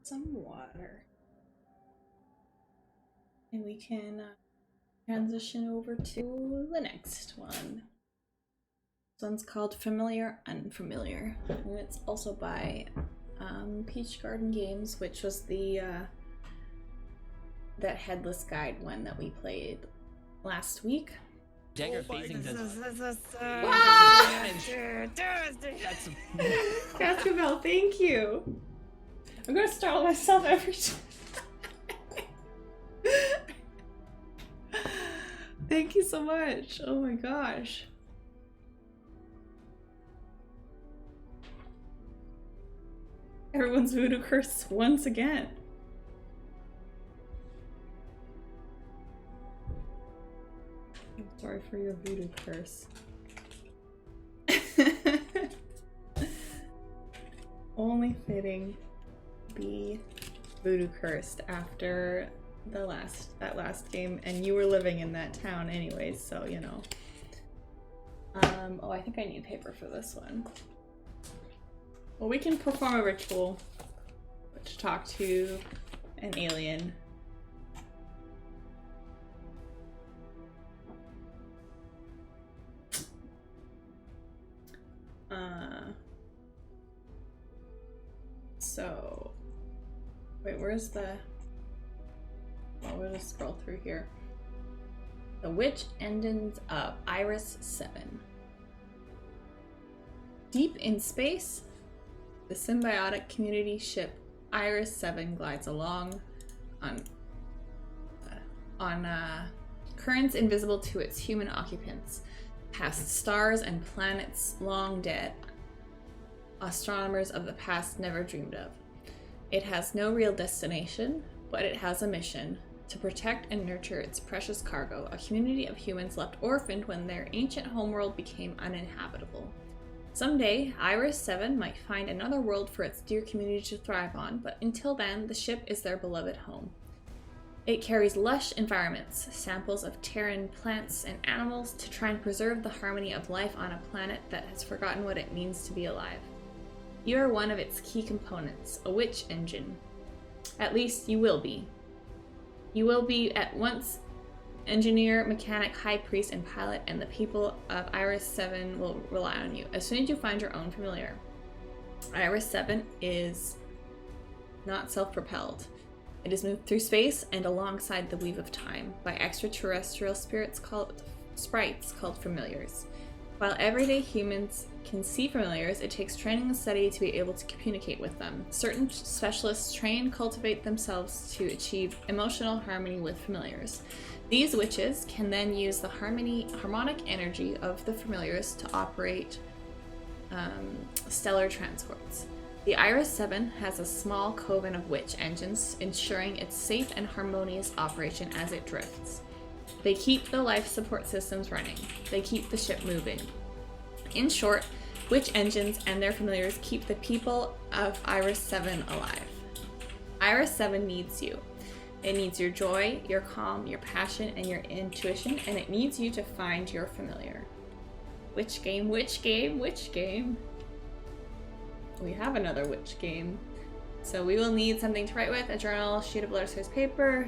some water. And we can transition over to the next one. This one's called Familiar Unfamiliar. And it's also by Peach Garden Games, which was the that headless guide one that we played last week. Dagger phasing does. Cascabel, thank you. I'm gonna startle myself every time. Thank you so much. Oh my gosh. Everyone's voodoo curse once again. I'm sorry for your voodoo curse. Only fitting be voodoo cursed after that last game, and you were living in that town anyways, so you know. Oh, I think I need paper for this one. Well, we can perform a ritual to talk to an alien. So, wait, where's the... Oh, we'll just scroll through here. The Witch Engines of Iris 7. Deep in space, the symbiotic community ship Iris 7 glides along on currents invisible to its human occupants, past stars and planets long dead, astronomers of the past never dreamed of. It has no real destination, but it has a mission: to protect and nurture its precious cargo, a community of humans left orphaned when their ancient homeworld became uninhabitable. Someday, Iris 7 might find another world for its dear community to thrive on, but until then, the ship is their beloved home. It carries lush environments, samples of Terran plants and animals to try and preserve the harmony of life on a planet that has forgotten what it means to be alive. You are one of its key components, a witch engine. At least you will be. You will be at once engineer, mechanic, high priest, and pilot, and the people of Iris 7 will rely on you as soon as you find your own familiar. Iris 7 is not self-propelled. It is moved through space and alongside the weave of time by extraterrestrial sprites called familiars. While everyday humans can see familiars, it takes training and study to be able to communicate with them. Certain specialists train and cultivate themselves to achieve emotional harmony with familiars. These witches can then use the harmonic energy of the familiars to operate stellar transports. The Iris 7 has a small coven of witch engines, ensuring its safe and harmonious operation as it drifts. They keep the life support systems running. They keep the ship moving. In short, witch engines and their familiars keep the people of Iris 7 alive. Iris 7 needs you. It needs your joy, your calm, your passion, and your intuition, and it needs you to find your familiar. Which game? Which game? Which game? We have another witch game. So we will need something to write with: a journal, sheet of letter-sized paper,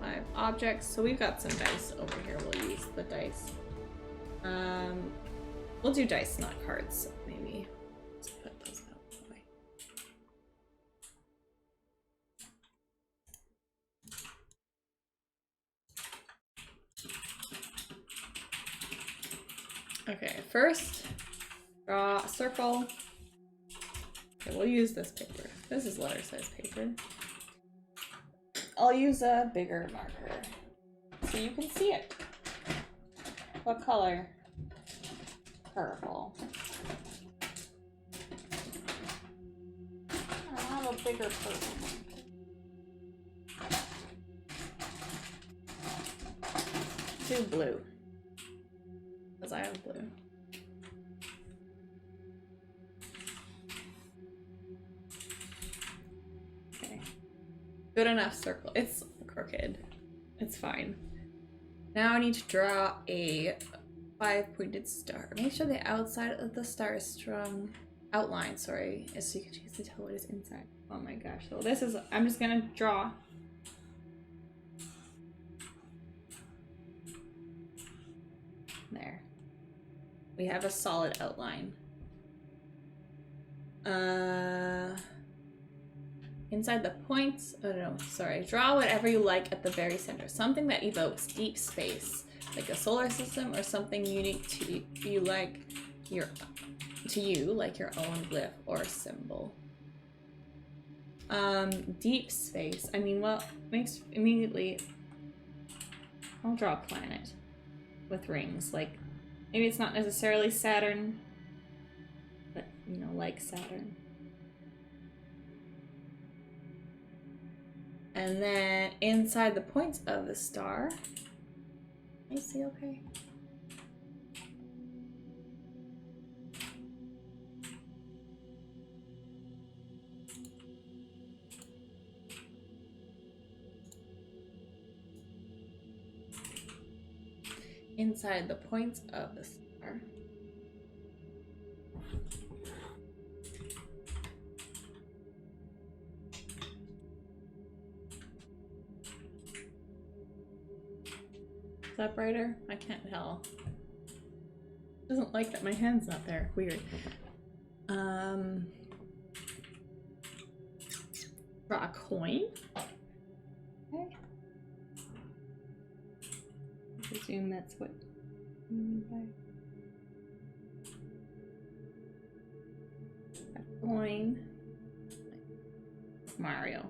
5 objects. So we've got some dice over here. We'll use the dice. We'll do dice, not cards, maybe. Let's put those out of the way. Okay, first, draw a circle. Okay, we'll use this paper. This is letter-sized paper. I'll use a bigger marker so you can see it. What color? Purple. I'll have a bigger purple. Do blue. Because I have blue. Okay. Good enough circle. It's crooked. It's fine. Now I need to draw a 5-pointed star. Make sure the outside of the star is strung outline, sorry, is so you can choose to tell what is inside. Oh my gosh. So this is, I'm just gonna draw. There. We have a solid outline. Inside the points, oh no, sorry. Draw whatever you like at the very center. Something that evokes deep space, like a solar system or something unique to you, like your own glyph or symbol. Deep space. I mean, well, makes immediately. I'll draw a planet with rings. Like, maybe it's not necessarily Saturn, but you know, like Saturn. And then inside the points of the star, I see, okay. Inside the points of the star. Is that brighter? I can't tell. Doesn't like that my hand's not there. Weird. Draw a coin. Okay. I presume that's what you mean by a coin. Mario.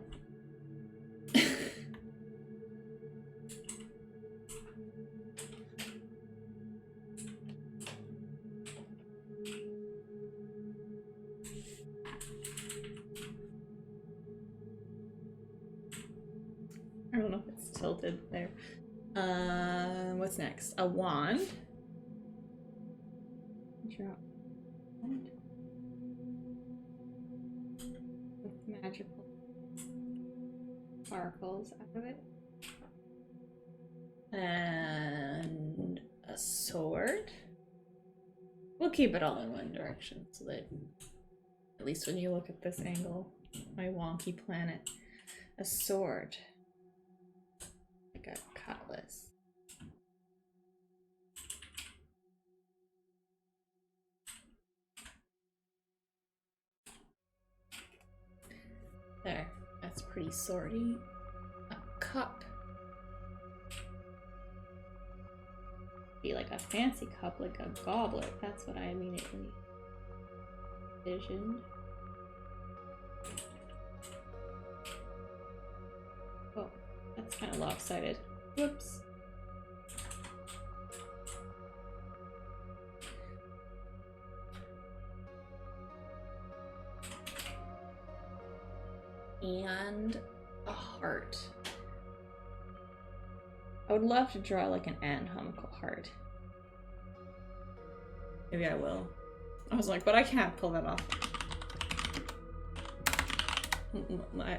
I don't know if it's tilted there. What's next? A wand. Draw a wand with magical sparkles out of it. And a sword. We'll keep it all in one direction so that at least when you look at this angle, my wonky planet. A sword. Like a cutlass. There. That's pretty swordy. A cup. Be like a fancy cup, like a goblet. That's what I immediately envisioned. Oh, that's kind of lopsided. Whoops. And a heart. I would love to draw like an anatomical heart. Maybe I will. I was like, but I can't pull that off.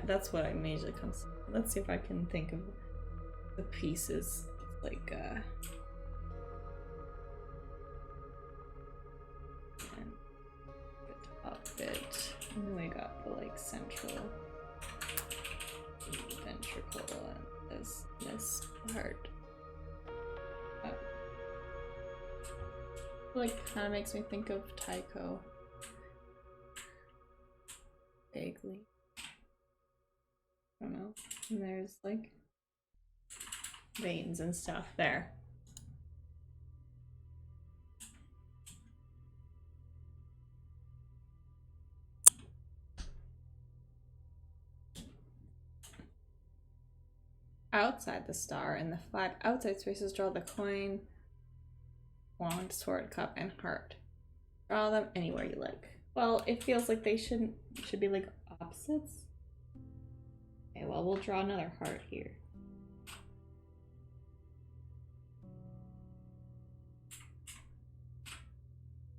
That's what I majorly comes. Let's see if I can think of the pieces. Like, and the top bit. And then we got the like central ventricle and this part. Oh. Like, kind of makes me think of Tycho. Vaguely. I don't know. And there's like veins and stuff there. Outside the star, in the 5 outside spaces, draw the coin, wand, sword, cup, and heart. Draw them anywhere you like. Well, it feels like they should be like opposites. Okay, well, we'll draw another heart here.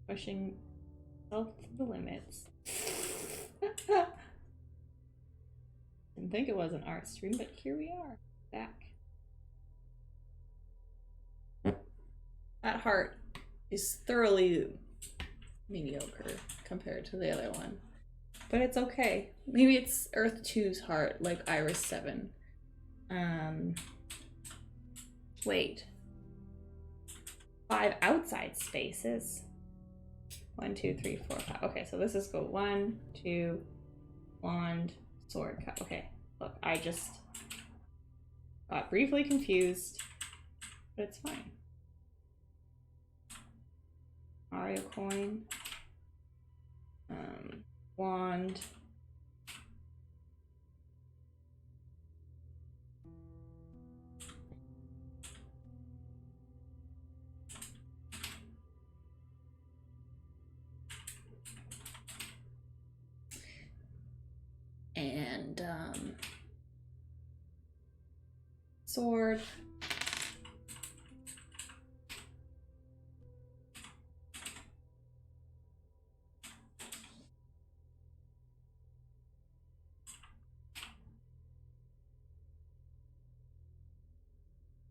Pushing self to the limits. Didn't think it was an art stream, but here we are, back. That heart is thoroughly mediocre compared to the other one. But it's okay. Maybe it's Earth 2's heart, like Iris 7. Wait. 5 outside spaces. 1, 2, 3, 4, 5. Okay, so this is go 1, 2, wand, sword, cup. Okay, look, I just got briefly confused, but it's fine. Mario coin. Wand. And sword.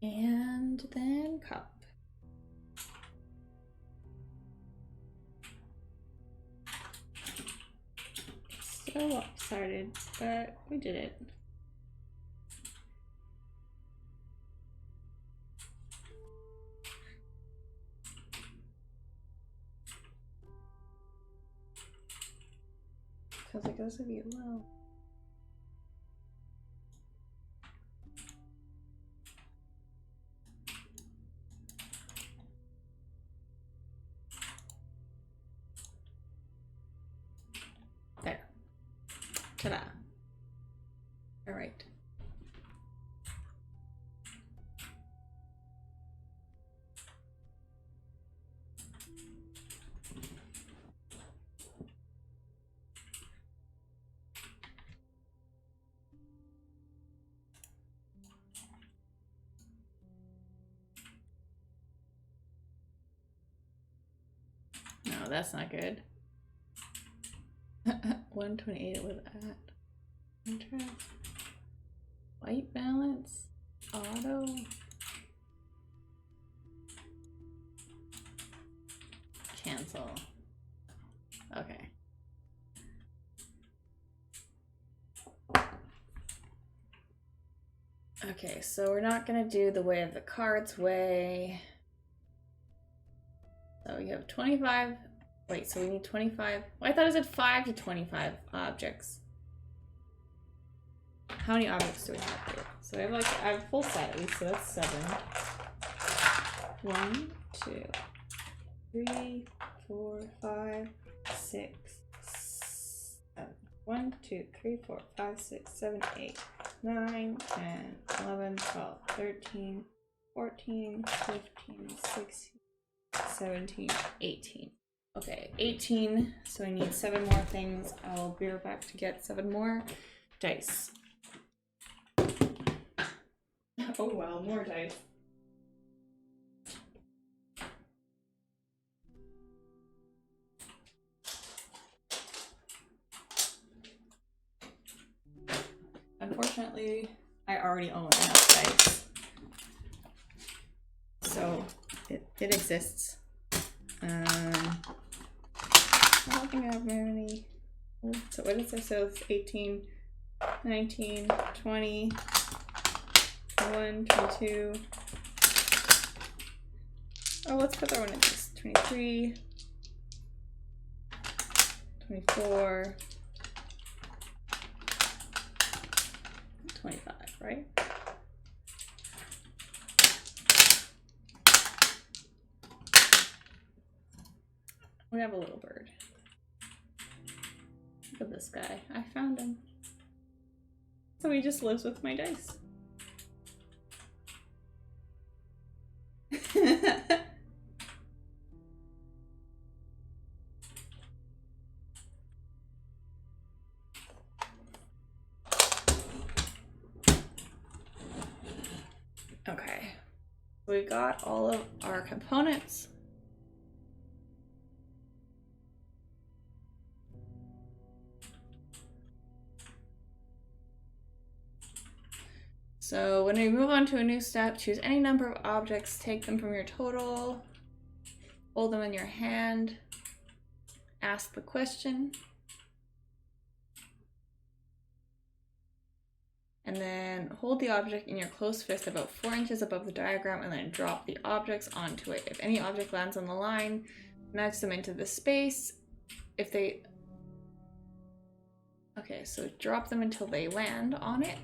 And then cup. So lopsided, but we did it. Because it goes to be low. There. Ta-da. All right. No, that's not good. 128 with at. Interest. White balance. Auto. Cancel. Okay. Okay, so we're not gonna do the way of the cards way. So we have 25. Wait, so we need 25. Well, I thought it said 5 to 25 objects. How many objects do we have here? So we have like, I have a full set at least, so that's 7. 1, 2, 3, 4, 5, 6, 7. 1, 2, 3, 4, 5, 6, 7, 8, 9, 10, 11, 12, 13, 14, 15, 16, 17, 18. Okay, 18, so I need 7 more things. I'll be right back to get 7 more dice. Oh well, more dice. Unfortunately, I already own enough dice. So, it exists. I don't think I have very many. So what is this? So it's 18, 19, 20, 21, 22. Oh, let's put that one in this. 23, 24, 25, right? We have a little bird. Look at this guy. I found him. So he just lives with my dice. Okay. We got all of our components. So when we move on to a new step, choose any number of objects, take them from your total, hold them in your hand. ask the question. And then hold the object in your closed fist about 4 inches above the diagram and then drop the objects onto it. If any object lands on the line, nudge them into the space. If they... Okay, so drop them until they land on it.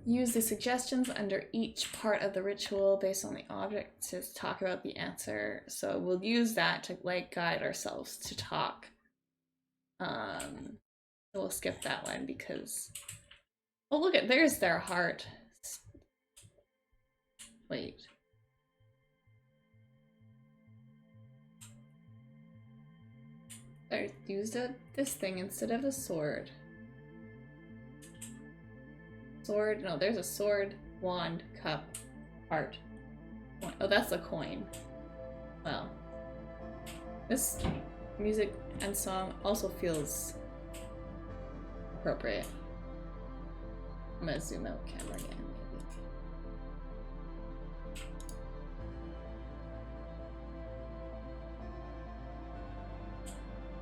Use the suggestions under each part of the ritual based on the object to talk about the answer. So we'll use that to like guide ourselves to talk. We'll skip that one because... Oh, look at, there's their heart. Wait. I used this thing instead of a sword. Sword, no, there's a sword, wand, cup, heart. Oh, that's a coin. Well, this music and song also feels appropriate. I'm gonna zoom out camera again, maybe.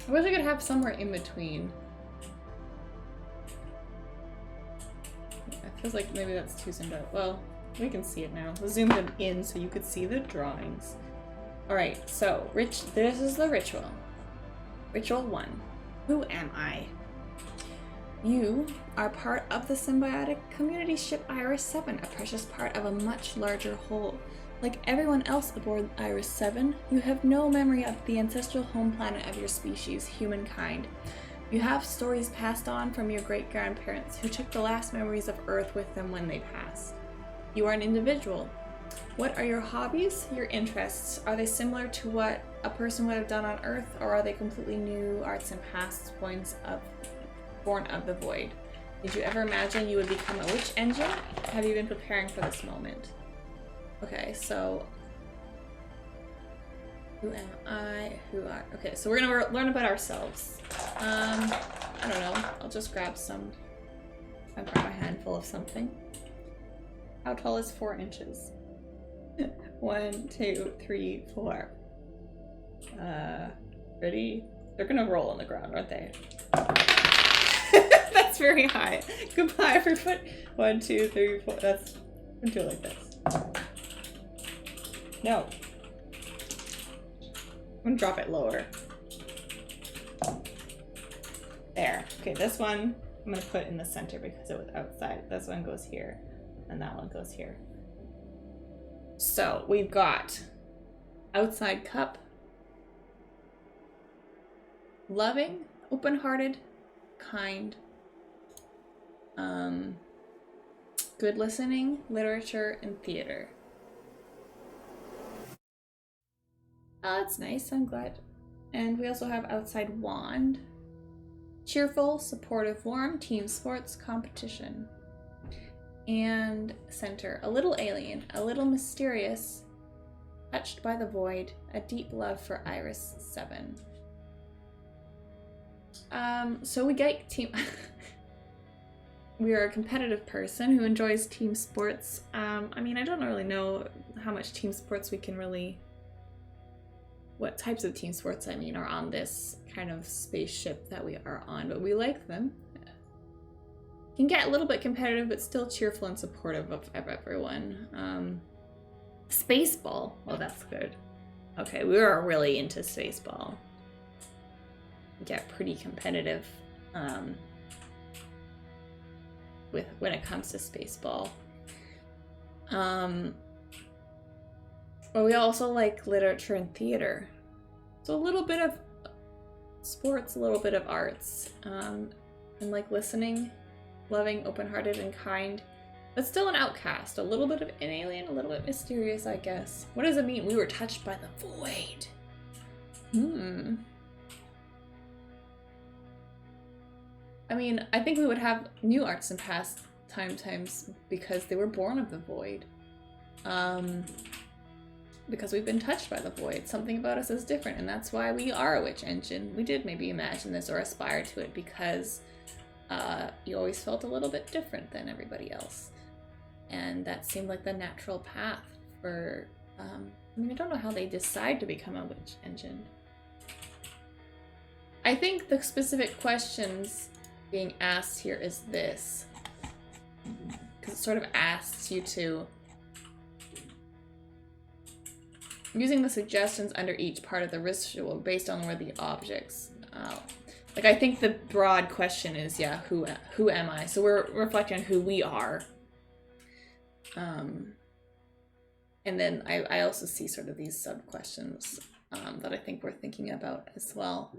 I wish I could have somewhere in between. It feels like maybe that's too zoomed out. Well, we can see it now. We'll zoom them in so you could see the drawings. Alright, so this is the ritual. Ritual 1. Who am I? You are part of the symbiotic community ship Iris 7, a precious part of a much larger whole. Like everyone else aboard Iris 7, you have no memory of the ancestral home planet of your species, humankind. You have stories passed on from your great-grandparents who took the last memories of Earth with them when they passed. You are an individual. What are your hobbies, your interests? Are they similar to what a person would have done on Earth, or are they completely new arts and past points of born of the void? Did you ever imagine you would become a witch engine? Have you been preparing for this moment? Okay, so who am I? Who are... Okay, so we're gonna learn about ourselves. I don't know. I'll just grab some. I've got a handful of something. How tall is 4 inches? 1, 2, 3, 4. Ready? They're gonna roll on the ground, aren't they? That's very high. Goodbye, everyone. 1, 2, 3, 4. That's... I'm gonna do it like this. No. I'm gonna drop it lower. There. Okay, this one I'm gonna put in the center because it was outside. This one goes here, and that one goes here. So we've got outside cup, loving, open-hearted, kind, good listening, literature, and theater. Oh, that's nice. I'm glad. And we also have outside wand. Cheerful, supportive, warm, team sports, competition. And center. A little alien, a little mysterious, touched by the void, a deep love for Iris 7. So we get team... We are a competitive person who enjoys team sports. I mean, I don't really know how much team sports we can really... What types of team sports, I mean, are on this kind of spaceship that we are on, but we like them. Can get a little bit competitive, but still cheerful and supportive of everyone. Spaceball. Well, that's good. Okay, we are really into Spaceball. Get pretty competitive when it comes to Spaceball. But we also like literature and theater. So a little bit of sports, a little bit of arts. And like listening, loving, open-hearted, and kind. But still an outcast. A little bit of an alien, a little bit mysterious, I guess. What does it mean? We were touched by the void. I mean, I think we would have new arts and pastimes because they were born of the void. Because we've been touched by the void. Something about us is different, and that's why we are a witch engine. We did maybe imagine this or aspire to it because you always felt a little bit different than everybody else. And that seemed like the natural path for, I mean, I don't know how they decide to become a witch engine. I think the specific questions being asked here is this. Because it sort of asks you to... Using the suggestions under each part of the ritual based on where the objects... like, I think the broad question is, yeah, who am I? So we're reflecting on who we are. And then I also see sort of these sub-questions that I think we're thinking about as well.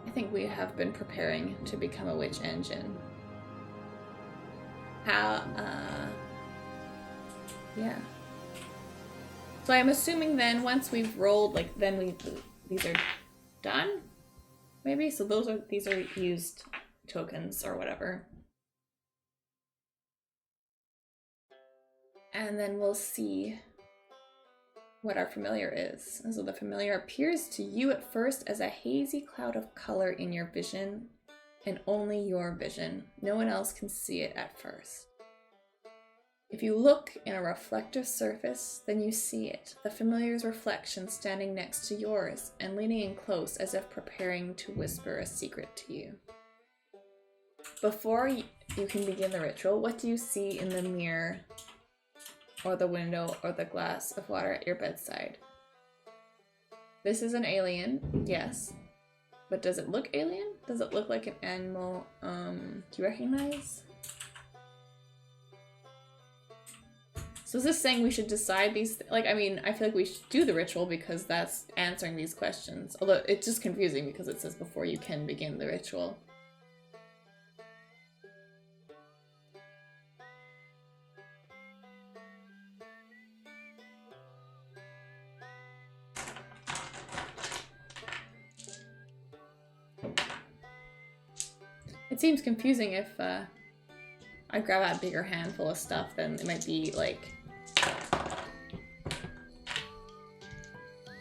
I think we have been preparing to become a witch engine. How, yeah. So I'm assuming then once we've rolled, like, then these are done? Maybe? So these are used tokens or whatever. And then we'll see what our familiar is. And so the familiar appears to you at first as a hazy cloud of color in your vision, and only your vision. No one else can see it at first. If you look in a reflective surface, then you see it, the familiar's reflection standing next to yours and leaning in close as if preparing to whisper a secret to you. Before you can begin the ritual, what do you see in the mirror or the window or the glass of water at your bedside? This is an alien, yes. But does it look alien? Does it look like an animal? Do you recognize? So is this saying we should decide these? Like, I mean, I feel like we should do the ritual because that's answering these questions. Although it's just confusing because it says before you can begin the ritual. It seems confusing if I grab a bigger handful of stuff, then it might be like,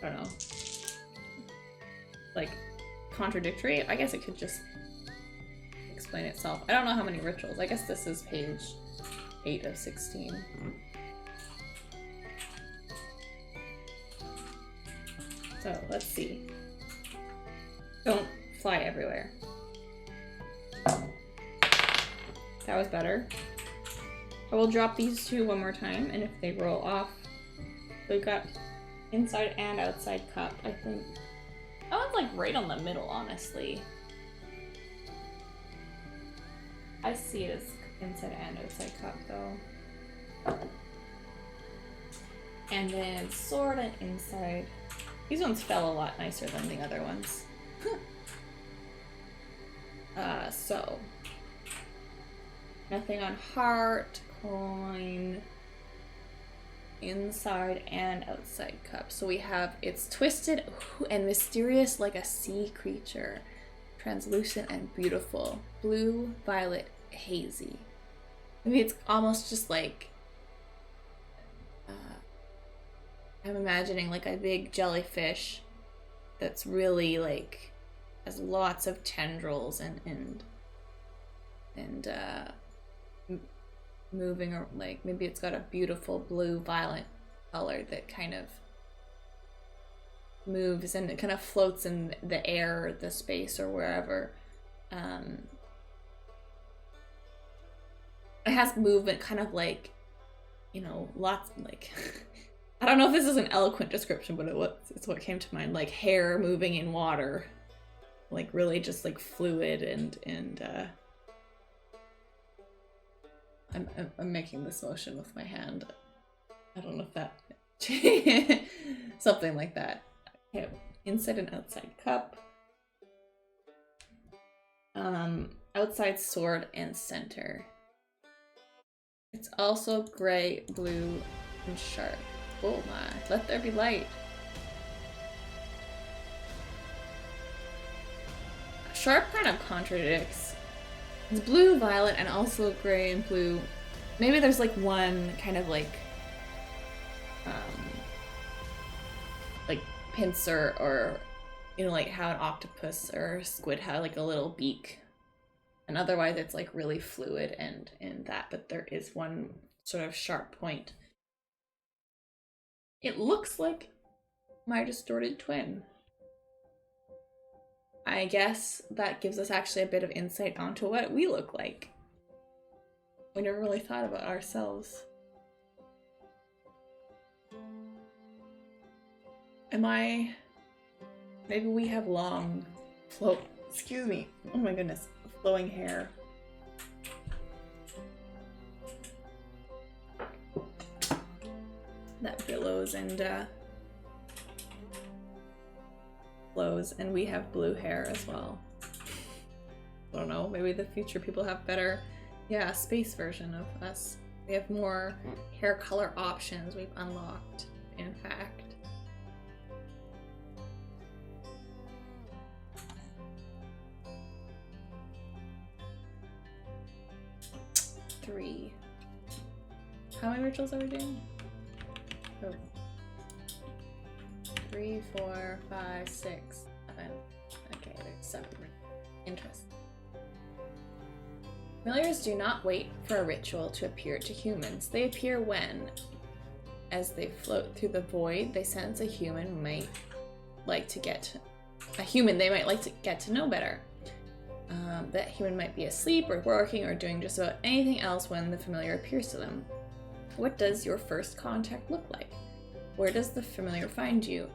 I don't know, like contradictory. I guess it could just explain itself. I don't know how many rituals. I guess this is page 8 of 16. So let's see. Don't fly everywhere. That was better. I will drop these two one more time, and if they roll off, we've got inside and outside cup, I think. That one's like right on the middle, honestly. I see it as inside and outside cup, though. And then sword and inside. These ones fell a lot nicer than the other ones. So. Nothing on heart, coin, inside and outside cup. So we have, it's twisted and mysterious like a sea creature, translucent and beautiful, blue, violet, hazy. Maybe it's almost just like, I'm imagining like a big jellyfish that's really like, has lots of tendrils and moving, or like maybe it's got a beautiful blue violet color that kind of moves and it kind of floats in the air or the space or wherever. It has movement, kind of like, you know, lots like I don't know if this is an eloquent description, but it's what came to mind, like hair moving in water, like really just like fluid and I'm making this motion with my hand. I don't know if that... Something like that. Okay, inside and outside cup. Outside sword and center. It's also gray, blue, and sharp. Oh my, let there be light. Sharp kind of contradicts. It's blue, violet, and also gray and blue. Maybe there's like one kind of like pincer, or you know, like how an octopus or squid had like a little beak And otherwise it's like really fluid and that, but there is one sort of sharp point. It looks like my distorted twin. I guess that gives us actually a bit of insight onto what we look like. We never really thought about ourselves. Maybe we have long, excuse me, oh my goodness, flowing hair. That billows and flows, and we have blue hair as well. I don't know, maybe the future people have better, yeah, space version of us. We have more hair color options we've unlocked, in fact. Three. How many rituals are we doing? Oh. 3, 4, 5, 6, 7. Okay, there's 7. Interesting. Familiars do not wait for a ritual to appear to humans. They appear when, as they float through the void, they sense a human they might like to get to know better. That human might be asleep or working or doing just about anything else when the familiar appears to them. What does your first contact look like? Where does the familiar find you?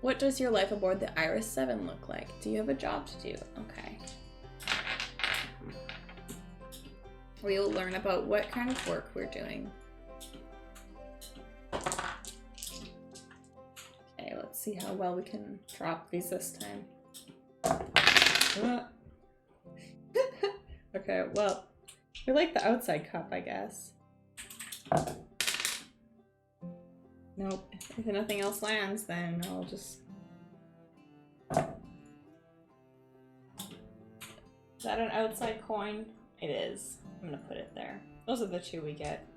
What does your life aboard the Iris 7 look like? Do you have a job to do? Okay. We will learn about what kind of work we're doing. Okay, let's see how well we can drop these this time. Okay, well, we like the outside cup, I guess. Nope. If nothing else lands, then I'll just... Is that an outside coin? It is. I'm gonna put it there. Those are the 2 we get.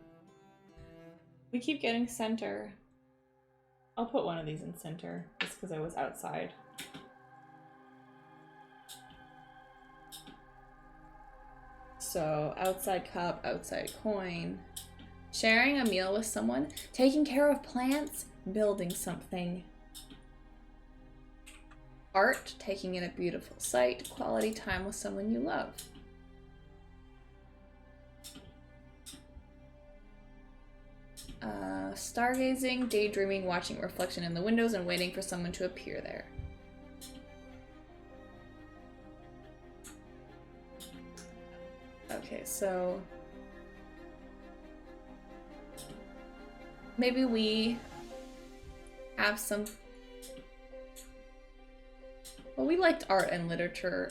We keep getting center. I'll put one of these in center, just because I was outside. So, outside cup, outside coin. Sharing a meal with someone, taking care of plants, building something. Art, taking in a beautiful sight, quality time with someone you love. Stargazing, daydreaming, watching reflection in the windows and waiting for someone to appear there. Okay, so maybe we have some... Well, we liked art and literature.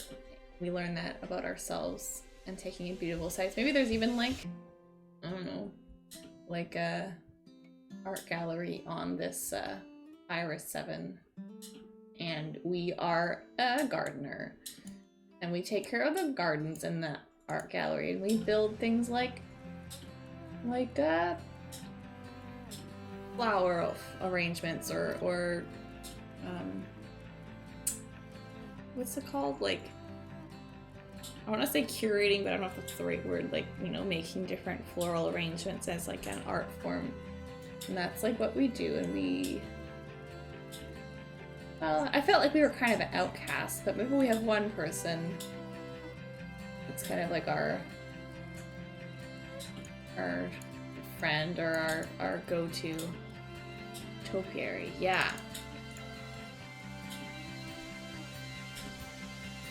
We learned that about ourselves and taking in beautiful sights. Maybe there's even like, I don't know, like a art gallery on this Iris 7. And we are a gardener. And we take care of the gardens in the art gallery. And we build things like flower arrangements or what's it called? Like, I want to say curating, but I don't know if that's the right word. Like, you know, making different floral arrangements as like an art form. And that's like what we do. And we, well, I felt like we were kind of an outcast, but maybe we have one person that's kind of like our friend or our go-to topiary. Yeah.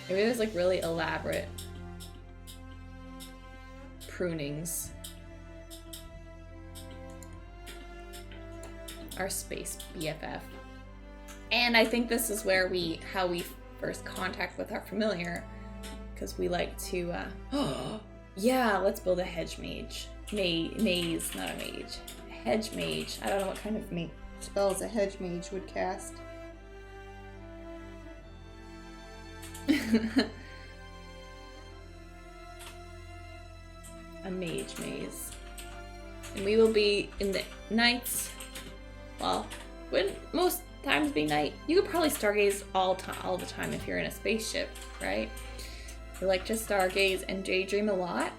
Maybe there's like really elaborate prunings. Our space BFF. And I think this is where how we first contact with our familiar, because we like to, yeah, let's build a hedge mage. Maze, not a mage. A hedge mage. I don't know what kind of spells a hedge mage would cast. A mage maze. And we will be in the nights. Well, would most times be night. You could probably stargaze all the time if you're in a spaceship, right? You like to stargaze and daydream a lot,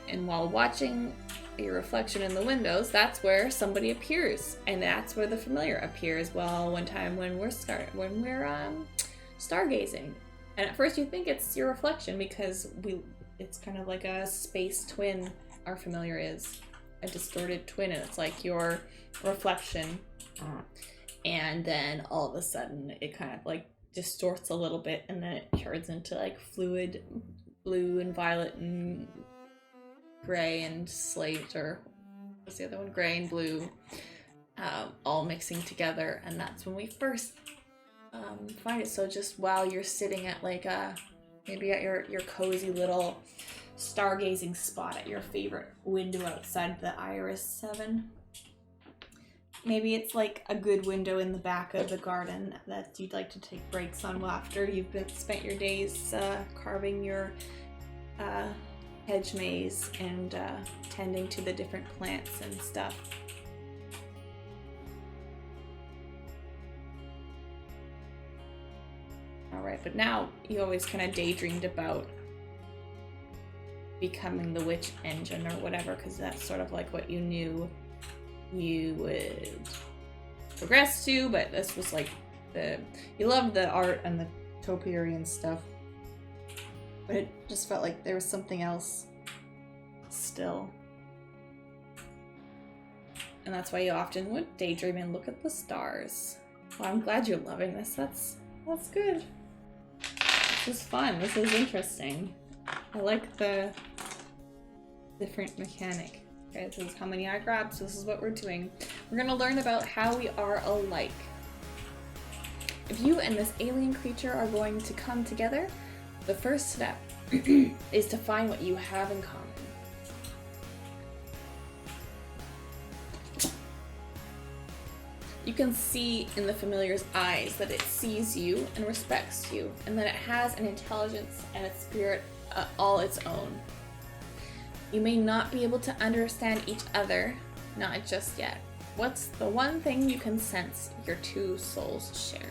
and while watching your reflection in the windows, that's where somebody appears, and that's where the familiar appears. Well, one time when we're stargazing, and at first you think it's your reflection because it's kind of like a space twin. Our familiar is a distorted twin, and it's like your reflection, and then all of a sudden it kind of like distorts a little bit, and then it turns into like fluid blue and violet and gray and slate, or what's the other one? Gray and blue, all mixing together, and that's when we first find it. So just while you're sitting at like maybe at your cozy little stargazing spot at your favorite window outside the Iris 7. Maybe it's like a good window in the back of the garden that you'd like to take breaks on after you've spent your days carving your hedge maze and tending to the different plants and stuff. Alright, but now you always kind of daydreamed about becoming the witch engine or whatever, because that's sort of like what you knew you would progress to, but this was like you loved the art and the topiary and stuff, but it just felt like there was something else still. And that's why you often would daydream and look at the stars. Well, I'm glad you're loving this. That's good. This is fun. This is interesting. I like the different mechanic. Okay, this is how many I grabbed, so this is what we're doing. We're gonna learn about how we are alike. If you and this alien creature are going to come together, the first step is to find what you have in common. You can see in the familiar's eyes that it sees you and respects you, and that it has an intelligence and a spirit all its own. You may not be able to understand each other, not just yet. What's the one thing you can sense your two souls share?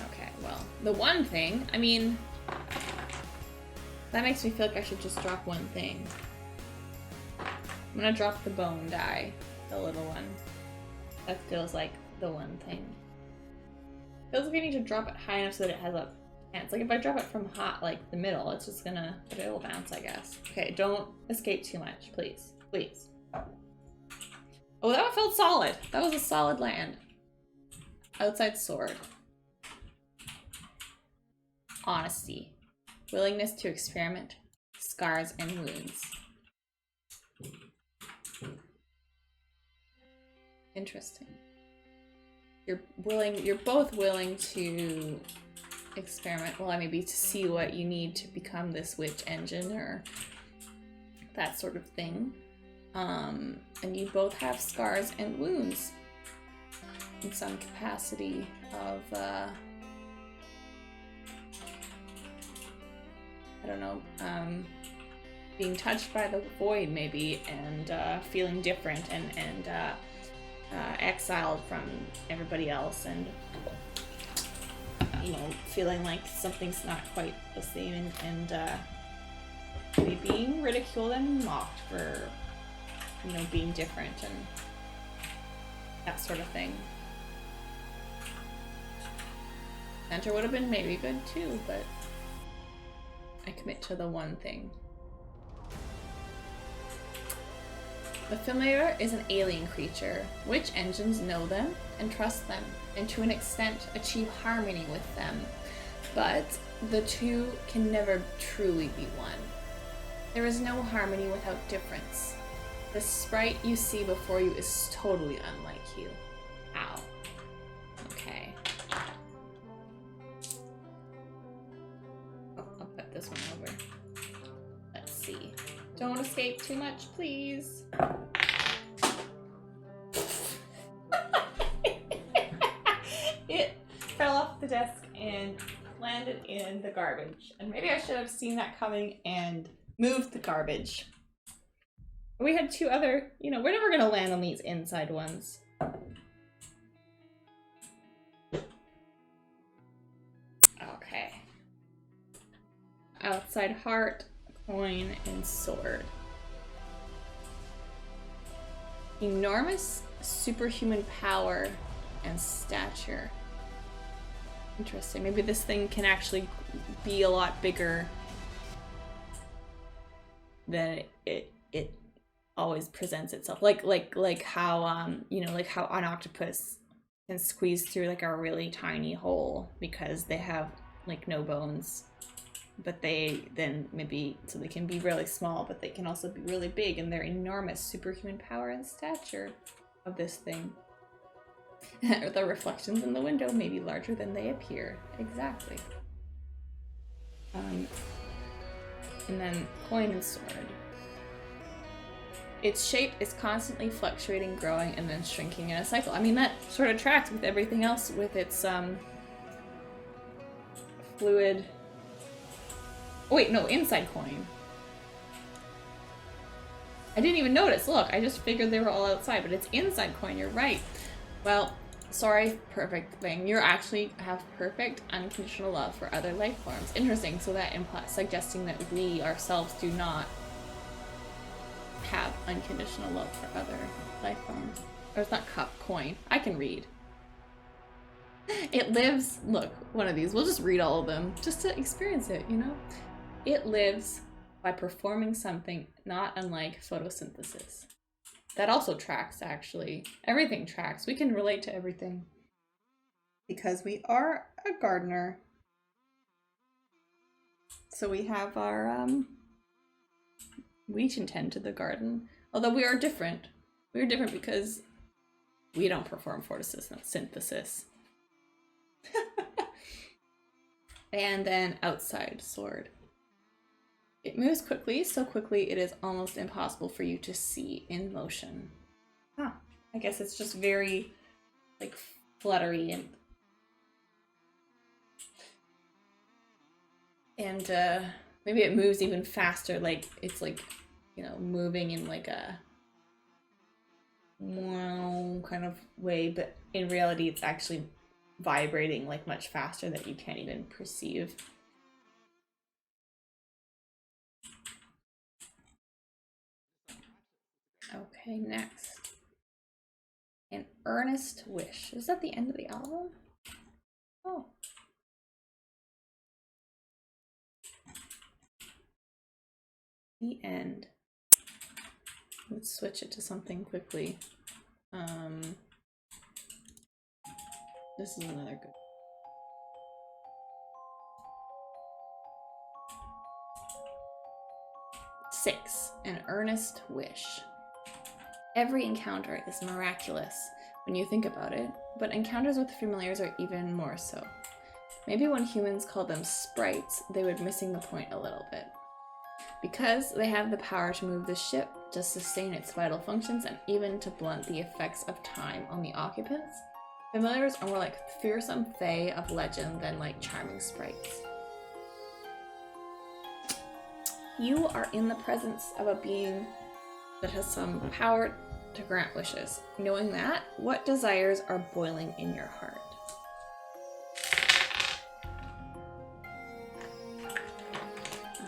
Okay, well, the one thing, I mean, that makes me feel like I should just drop one thing. I'm gonna drop the bone die, the little one. That feels like the one thing. Feels like I need to drop it high enough so that it has a chance. Like if I drop it from hot, like the middle, it's just gonna, it'll bounce, I guess. Okay, don't escape too much, please. Please. Oh, that one felt solid. That was a solid land. Outside sword. Honesty. Willingness to experiment. Scars and wounds. Interesting. You're both willing to experiment. Well, maybe to see what you need to become this witch engine or that sort of thing. And you both have scars and wounds in some capacity of, I don't know, being touched by the void maybe, and feeling different and exiled from everybody else, and you know, feeling like something's not quite the same, and maybe being ridiculed and mocked for, you know, being different and that sort of thing. Center would have been maybe good too, but I commit to the one thing. The familiar is an alien creature. Witch engines know them and trust them, and to an extent achieve harmony with them. But the two can never truly be one. There is no harmony without difference. The sprite you see before you is totally unlike you. Ow. Okay. Oh, I'll put this one over. Let's see. Don't escape too much, please. It fell off the desk and landed in the garbage. And maybe I should have seen that coming and moved the garbage. We had two other, you know, we're never gonna land on these inside ones. Okay. outside heart, coin, and sword. Enormous superhuman power and stature. Interesting. Maybe this thing can actually be a lot bigger than it always presents itself. Like how you know, like how an octopus can squeeze through like a really tiny hole because they have like no bones. But they then maybe, so they can be really small, but they can also be really big, and their enormous superhuman power and stature of this thing. The reflections in the window may be larger than they appear. Exactly. And then coin and sword. Its shape is constantly fluctuating, growing, and then shrinking in a cycle. I mean, that sort of tracks with everything else with its fluid. Oh, wait, no, inside coin. I didn't even notice. Look, I just figured they were all outside, but it's inside coin. You're right. Well, sorry, perfect thing. You actually have perfect unconditional love for other life forms. Interesting. So that implies suggesting that we ourselves do not have unconditional love for other life forms. Or it's not cup, coin. I can read. It lives. Look, one of these. We'll just read all of them just to experience it, you know? It lives by performing something not unlike photosynthesis. That also tracks, actually. Everything tracks. We can relate to everything. Because we are a gardener. So we have our, we can tend to the garden. Although we are different. We are different because we don't perform photosynthesis. And then outside sword. It moves quickly, so quickly it is almost impossible for you to see in motion. Huh. I guess it's just very, like, fluttery and maybe it moves even faster, like, it's like, you know, moving in like a wow kind of way, but in reality it's actually vibrating like much faster that you can't even perceive. Okay, next. An Earnest Wish. Is that the end of the album? Oh. The end. Let's switch it to something quickly. This is another good. Six. An Earnest Wish. Every encounter is miraculous when you think about it, but encounters with familiars are even more so. Maybe when humans call them sprites, they would missing the point a little bit. Because they have the power to move the ship, to sustain its vital functions, and even to blunt the effects of time on the occupants, familiars are more like fearsome fae of legend than like charming sprites. You are in the presence of a being that has some power to grant wishes. Knowing that, what desires are boiling in your heart?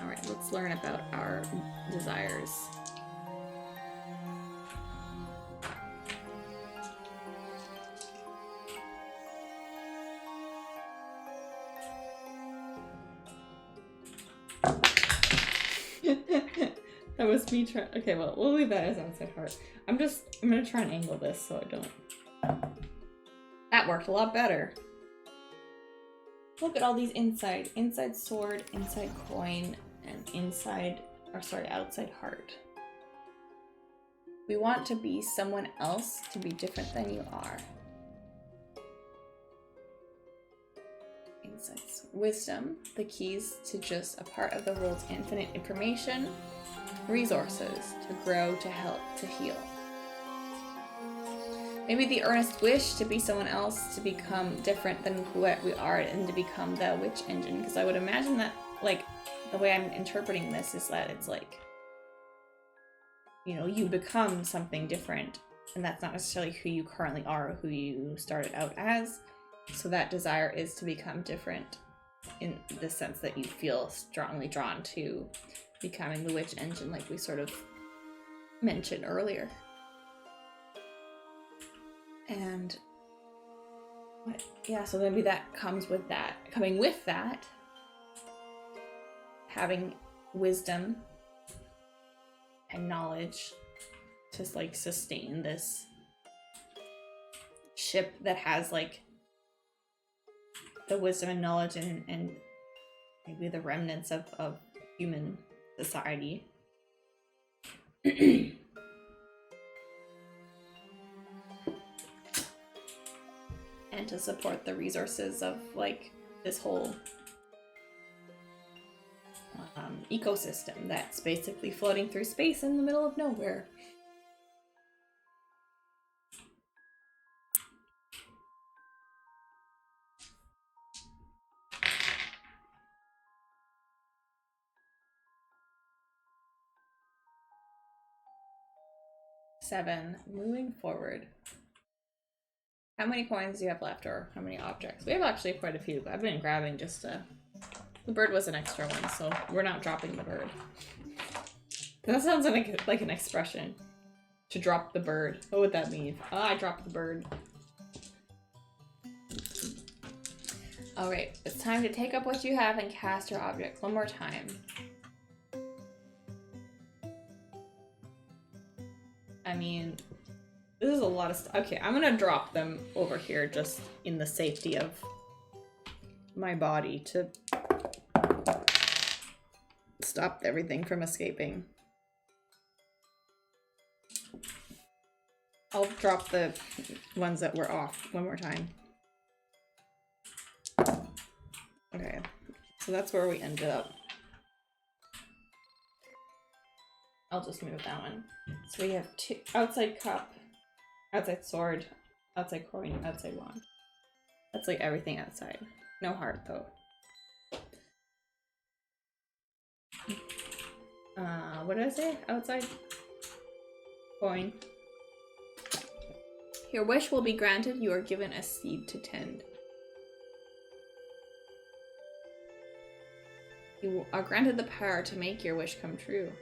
Alright, let's learn about our desires. That was me trying. Okay, well, we'll leave that as outside heart. I'm gonna try and angle this so I don't. That worked a lot better. Look at all these inside sword, inside coin, and outside heart. We want to be someone else, to be different than you are. Insights. Wisdom, the keys to just a part of the world's infinite information. Resources, to grow, to help, to heal. Maybe the earnest wish to be someone else, to become different than what we are, and to become the witch engine. Because I would imagine that, like, the way I'm interpreting this is that it's like, you know, you become something different, and that's not necessarily who you currently are or who you started out as. So that desire is to become different in the sense that you feel strongly drawn to becoming the witch engine, like we sort of mentioned earlier. And yeah, so maybe that comes with that. Coming with that, having wisdom and knowledge to like sustain this ship that has like the wisdom and knowledge and maybe the remnants of human society. And to support the resources of like this whole ecosystem that's basically floating through space in the middle of nowhere. Seven, moving forward. How many coins do you have left, or how many objects? We have actually quite a few. I've been grabbing just the bird was an extra one, so we're not dropping the bird. That sounds like an expression. To drop the bird. What would that mean? Oh, I dropped the bird. Alright, it's time to take up what you have and cast your object one more time. I mean, this is a lot of stuff. Okay, I'm gonna drop them over here just in the safety of my body to stop everything from escaping. I'll drop the ones that were off one more time. Okay, so that's where we ended up. I'll just move that one. So we have two: outside cup, outside sword, outside coin, outside wand. That's like everything outside. No heart though. What did I say? Outside coin. Your wish will be granted. You are given a seed to tend. You are granted the power to make your wish come true.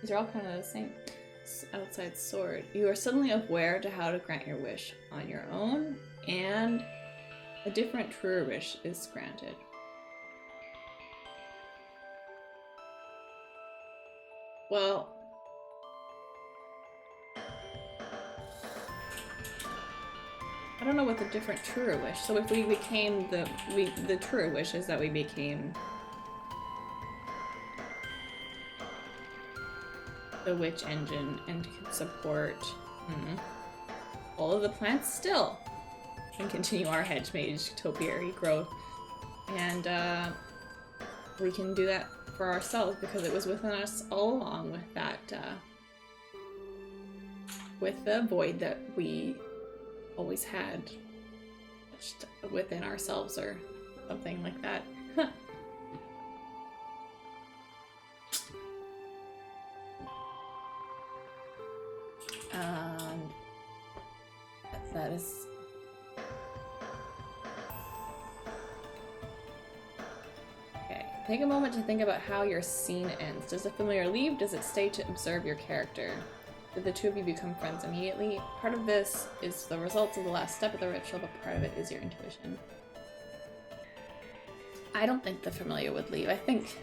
These are all kind of the same. Outside sword. You are suddenly aware to how to grant your wish on your own, and a different truer wish is granted. Well, I don't know what the different truer wish. So if we became the truer wish is that we became the witch engine and could support all of the plants still and continue our hedge mage topiary growth. And we can do that for ourselves because it was within us all along with that with the void that we always had within ourselves or something like that. That is okay. Take a moment to think about how your scene ends. Does the familiar leave? Does it stay to observe your character? Did the two of you become friends immediately? Part of this is the results of the last step of the ritual, but part of it is your intuition. I don't think the familiar would leave. I think...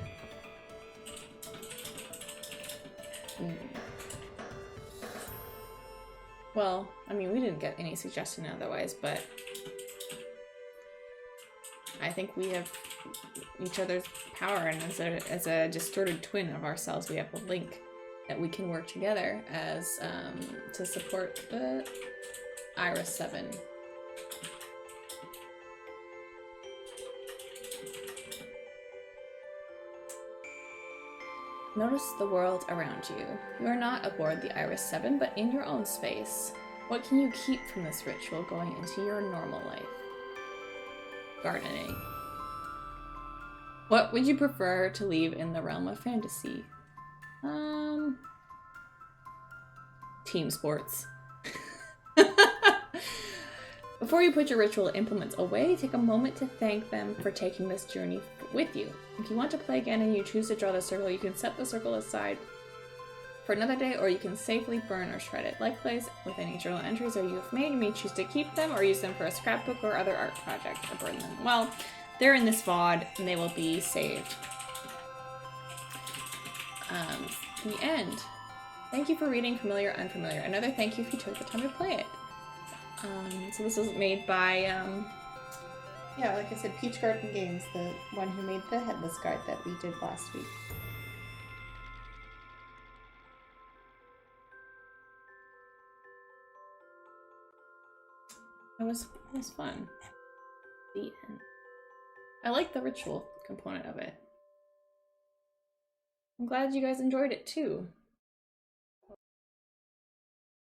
Well, I mean, we didn't get any suggestion otherwise, but I think we have each other's power, and as a distorted twin of ourselves, we have a link that we can work together as to support the Iris 7. Notice the world around you. You are not aboard the Iris 7, but in your own space. What can you keep from this ritual going into your normal life? Gardening. What would you prefer to leave in the realm of fantasy? Team sports. Before you put your ritual implements away, take a moment to thank them for taking this journey with you. If you want to play again and you choose to draw the circle, you can set the circle aside for another day, or you can safely burn or shred it. Likewise, with any journal entries or you have made, you may choose to keep them or use them for a scrapbook or other art project, or burn them. Well, they're in this VOD and they will be saved. The end. Thank you for reading Familiar Unfamiliar. Another thank you if you took the time to play it. So this was made by, yeah, like I said, Peach Garden Games, the one who made the headless guard that we did last week. It was fun. The end. I like the ritual component of it. I'm glad you guys enjoyed it too.